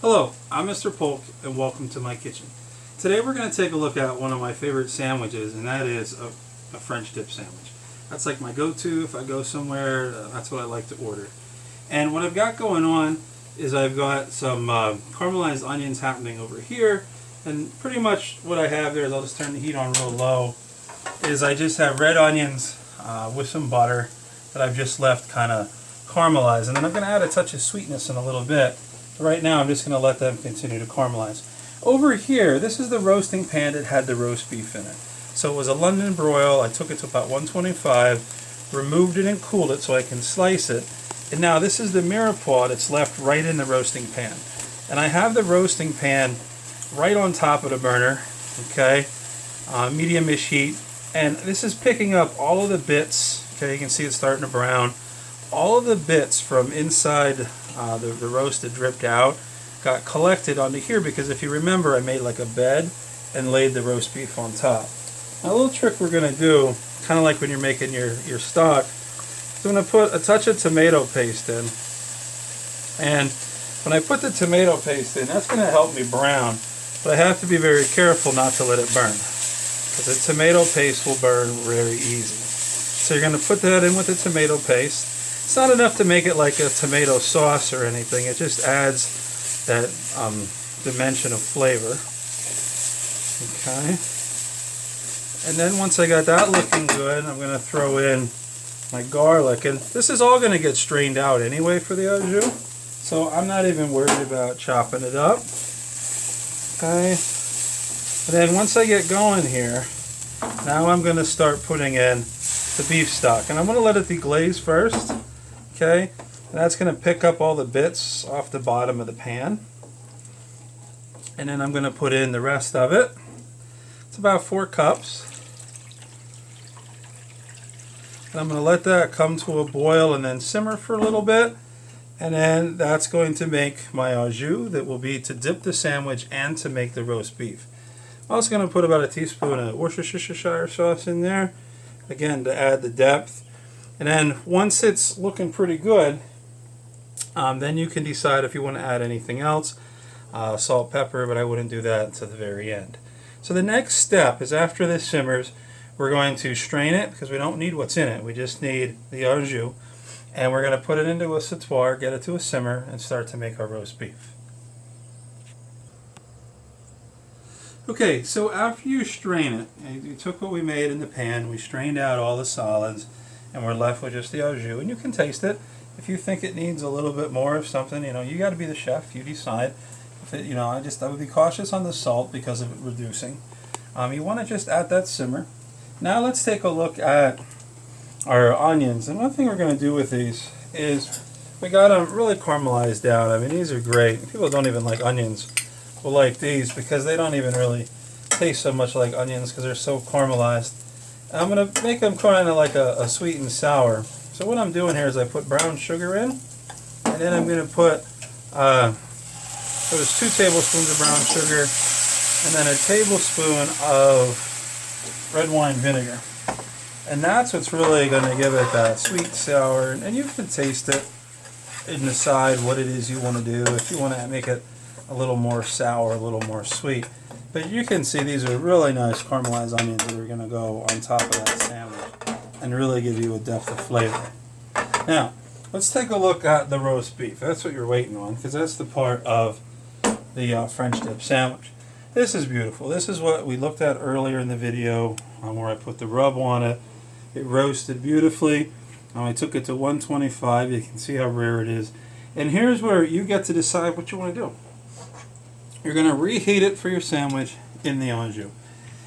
Hello, I'm Mr. Polk and welcome to my kitchen. Today we're going to take a look at one of my favorite sandwiches, and that is a French dip sandwich. That's like my go-to if I go somewhere. That's what I like to order. And what I've got going on is I've got some caramelized onions happening over here, and pretty much what I have there is, I'll just turn the heat on real low, is I just have red onions with some butter that I've just left kind of caramelize, and then I'm going to add a touch of sweetness in a little bit. Right now I'm just going to let them continue to caramelize. Over here, this is the roasting pan that had the roast beef in it. So it was a London broil. I took it to about 125, removed it and cooled it so I can slice it. And now this is the mirepoix that's left right in the roasting pan. And I have the roasting pan right on top of the burner, okay, medium-ish heat. And this is picking up all of the bits, okay, you can see it's starting to brown. All of the bits from inside the roast that dripped out got collected onto here, because if you remember, I made like a bed and laid the roast beef on top. Now a little trick we're going to do, kind of like when you're making your stock, is I'm going to put a touch of tomato paste in. And when I put the tomato paste in, that's going to help me brown, but I have to be very careful not to let it burn, because the tomato paste will burn very easy. So you're going to put that in with the tomato paste. It's not enough to make it like a tomato sauce or anything. It just adds that dimension of flavor. Okay. And then once I got that looking good, I'm going to throw in my garlic. And this is all going to get strained out anyway for the au jus, so I'm not even worried about chopping it up. Okay. And then once I get going here, now I'm going to start putting in the beef stock. And I'm going to let it deglaze first. Okay, and that's going to pick up all the bits off the bottom of the pan. And then I'm going to put in the rest of it. It's about 4 cups. And I'm going to let that come to a boil and then simmer for a little bit. And then that's going to make my au jus that will be to dip the sandwich and to make the roast beef. I'm also going to put about a teaspoon of Worcestershire sauce in there, again to add the depth. And then once it's looking pretty good, then you can decide if you want to add anything else, salt, pepper, but I wouldn't do that until the very end. So the next step is, after this simmers, we're going to strain it, because we don't need what's in it. We just need the au jus, and we're going to put it into a sautoir, get it to a simmer, and start to make our roast beef. Okay, so after you strain it, you took what we made in the pan, we strained out all the solids, and we're left with just the au jus. And you can taste it. If you think it needs a little bit more of something, you got to be the chef. You decide. If it, I would be cautious on the salt because of it reducing. You want to just add that simmer. Now let's take a look at our onions. And one thing we're going to do with these is we got them really caramelized down. I mean, these are great. People don't even like onions will like these, because they don't even really taste so much like onions because they're so caramelized. I'm going to make them kind of like a sweet and sour. So what I'm doing here is I put brown sugar in, and then I'm going to put, there's 2 tablespoons of brown sugar, and then a tablespoon of red wine vinegar. And that's what's really going to give it that sweet, sour, and you can taste it and decide what it is you want to do. If you want to make it a little more sour, a little more sweet. But you can see these are really nice caramelized onions that are going to go on top of that sandwich and really give you a depth of flavor. Now, let's take a look at the roast beef. That's what you're waiting on, because that's the part of the French dip sandwich. This is beautiful. This is what we looked at earlier in the video where I put the rub on it. It roasted beautifully. I took it to 125. You can see how rare it is. And here's where you get to decide what you want to do. You're going to reheat it for your sandwich in the au jus.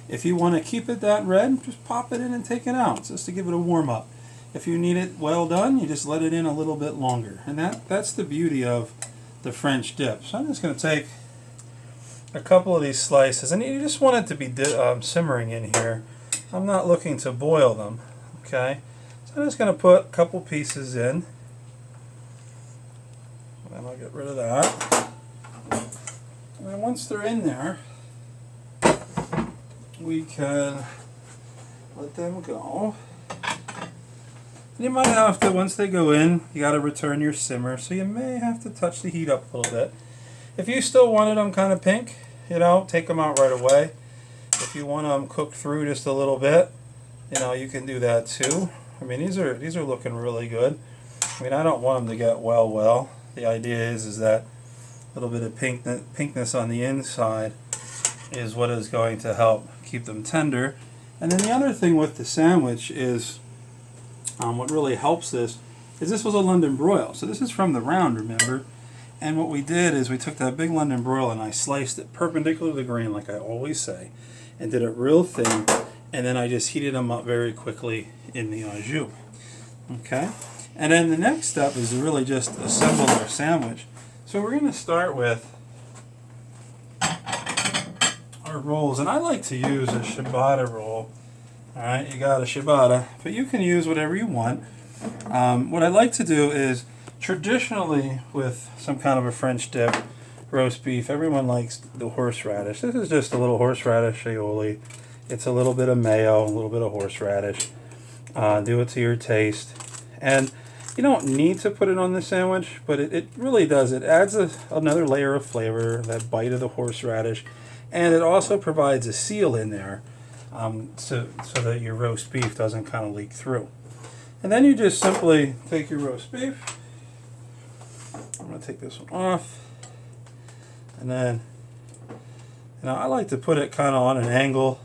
If you want to keep it that red, just pop it in and take it out, just to give it a warm up. If you need it well done, you just let it in a little bit longer. And that's the beauty of the French dip. So I'm just going to take a couple of these slices, and you just want it to be simmering in here. I'm not looking to boil them. Okay, so I'm just going to put a couple pieces in, and I'll get rid of that. And once they're in there, we can let them go. You might have to, once they go in, you got to return your simmer, so you may have to touch the heat up a little bit. If you still wanted them kind of pink, you know, take them out right away. If you want them cooked through just a little bit, you know, you can do that too. I mean, these are looking really good. I mean, I don't want them to get well. The idea is that a little bit of pinkness on the inside is what is going to help keep them tender. And then the other thing with the sandwich is what really helps this was a London broil. So this is from the round, remember? And what we did is we took that big London broil and I sliced it perpendicular to the grain, like I always say, and did it real thin. And then I just heated them up very quickly in the au jus. Okay? And then the next step is to really just assemble our sandwich. So we're going to start with our rolls. And I like to use a ciabatta roll. Alright, you got a ciabatta, but you can use whatever you want. What I like to do is, traditionally with some kind of a French dip, roast beef, everyone likes the horseradish. This is just a little horseradish aioli. It's a little bit of mayo, a little bit of horseradish. Do it to your taste. And you don't need to put it on the sandwich, but it really does. It adds another layer of flavor, that bite of the horseradish. And it also provides a seal in there so that your roast beef doesn't kind of leak through. And then you just simply take your roast beef. I'm going to take this one off. And then, you know, I like to put it kind of on an angle,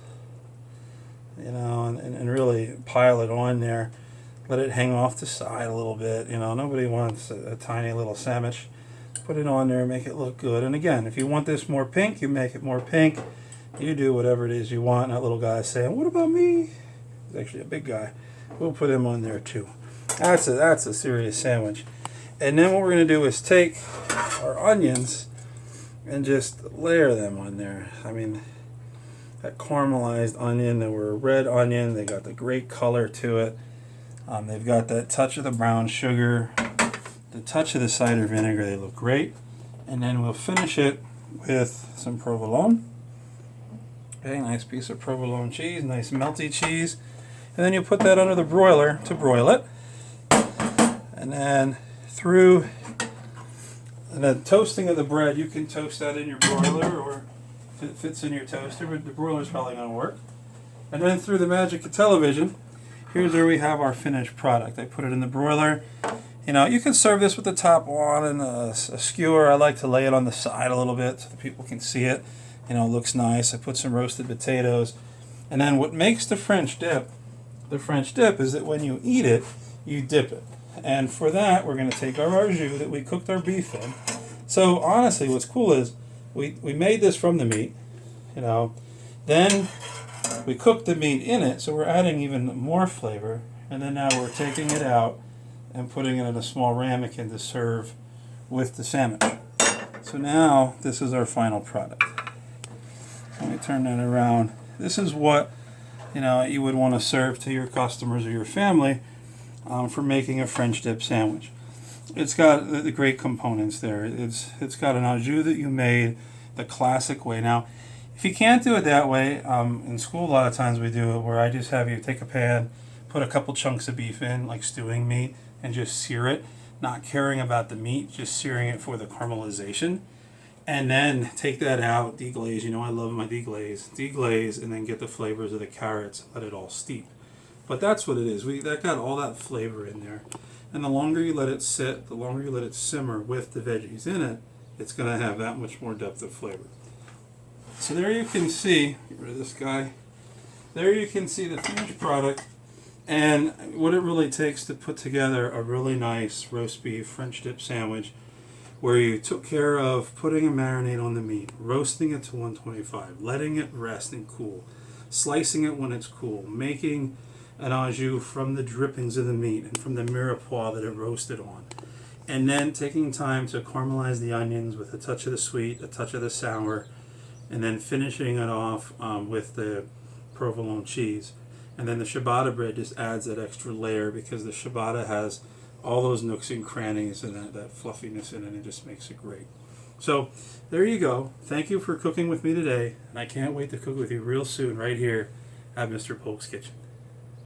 you know, and really pile it on there. Let it hang off the side a little bit. You know, nobody wants a tiny little sandwich. Put it on there, make it look good. And again, if you want this more pink, you make it more pink. You do whatever it is you want. And that little guy is saying, "What about me?" He's actually a big guy. We'll put him on there too. That's a serious sandwich. And then what we're going to do is take our onions and just layer them on there. I mean, that caramelized onion, they were a red onion. They got the great color to it. They've got that touch of the brown sugar, the touch of the cider vinegar. They look great. And then we'll finish it with some provolone. Okay, nice piece of provolone cheese, nice melty cheese. And then you put that under the broiler to broil it. And then the toasting of the bread, you can toast that in your broiler, or if it fits in your toaster, but the broiler's probably going to work. And then through the magic of television, here's where we have our finished product. I put it in the broiler. You know, you can serve this with the top on and a skewer. I like to lay it on the side a little bit so that people can see it. You know, it looks nice. I put some roasted potatoes. And then what makes the French dip is that when you eat it, you dip it. And for that, we're going to take our au jus that we cooked our beef in. So honestly, what's cool is we made this from the meat, you know. Then we cooked the meat in it, so we're adding even more flavor. And then now we're taking it out and putting it in a small ramekin to serve with the sandwich. So now this is our final product. Let me turn that around. This is what, you know, you would want to serve to your customers or your family for making a French dip sandwich. It's got the great components there. It's got an au jus that you made the classic way. Now, if you can't do it that way, in school a lot of times we do it where I just have you take a pan, put a couple chunks of beef in, like stewing meat, and just sear it, not caring about the meat, just searing it for the caramelization. And then take that out, deglaze. You know I love my deglaze, and then get the flavors of the carrots, let it all steep. But that's what it is. That got all that flavor in there. And the longer you let it sit, the longer you let it simmer with the veggies in it, it's going to have that much more depth of flavor. So there you can see, get rid of this guy, there you can see the finished product and what it really takes to put together a really nice roast beef French dip sandwich where you took care of putting a marinade on the meat, roasting it to 125, letting it rest and cool, slicing it when it's cool, making an au jus from the drippings of the meat and from the mirepoix that it roasted on. And then taking time to caramelize the onions with a touch of the sweet, a touch of the sour, and then finishing it off with the provolone cheese. And then the ciabatta bread just adds that extra layer because the ciabatta has all those nooks and crannies and that fluffiness in it, and it just makes it great. So there you go. Thank you for cooking with me today, and I can't wait to cook with you real soon right here at Mr. Polk's Kitchen.